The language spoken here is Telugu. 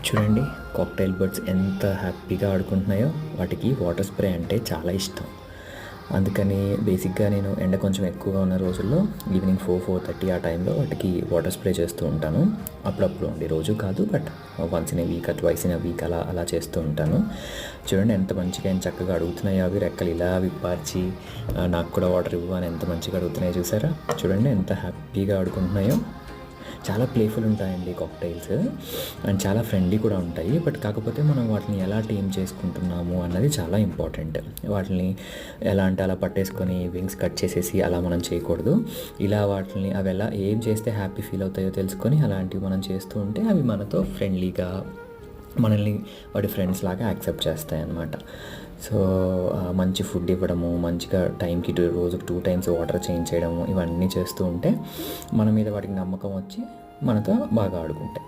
చూడండి కాక్టైల్ బర్డ్స్ ఎంత హ్యాపీగా ఆడుకుంటున్నాయో. వాటికి వాటర్ స్ప్రే అంటే చాలా ఇష్టం. అందుకని బేసిక్గా నేను ఎండ కొంచెం ఎక్కువగా ఉన్న రోజుల్లో ఈవినింగ్ 4-4:30 ఆ టైంలో వాటికి వాటర్ స్ప్రే చేస్తూ ఉంటాను. అప్పుడప్పుడు అండి, రోజు కాదు, but once in a week twice in a week అలా అలా చేస్తూ ఉంటాను. చూడండి ఎంత మంచిగా ఎంత చక్కగా అడుగుతున్నాయో. అవి రెక్కలు ఇలా విప్పార్చి నాకు కూడా వాటర్ ఇవ్వు అని ఎంత మంచిగా అడుగుతున్నాయో చూసారా. చూడండి ఎంత హ్యాపీగా ఆడుకుంటున్నాయో. చాలా ప్లేఫుల్ ఉంటాయండి కాక్టైల్స్, అండ్ చాలా ఫ్రెండ్లీ కూడా ఉంటాయి. బట్ కాకపోతే మనం వాటిని ఎలా టేమ్ చేసుకుంటున్నాము అన్నది చాలా ఇంపార్టెంట్. వాటిని ఎలా అంటే అలా పట్టేసుకొని వింగ్స్ కట్ చేసేసి అలా మనం చేయకూడదు. ఇలా వాటిని అవి ఎలా ఏం చేస్తే హ్యాపీ ఫీల్ అవుతాయో తెలుసుకొని అలాంటివి మనం చేస్తూ ఉంటే అవి మనతో ఫ్రెండ్లీగా మనల్ని వాటి ఫ్రెండ్స్ లాగా యాక్సెప్ట్ చేస్తాయి అన్నమాట. సో మంచి ఫుడ్ ఇవ్వడము, మంచిగా టైంకి రోజుకి 2 times వాటర్ చేంజ్ చేయడము, ఇవన్నీ చేస్తూ ఉంటే మన మీద వాటికి నమ్మకం వచ్చి మనతో బాగా ఆడుకుంటాయి.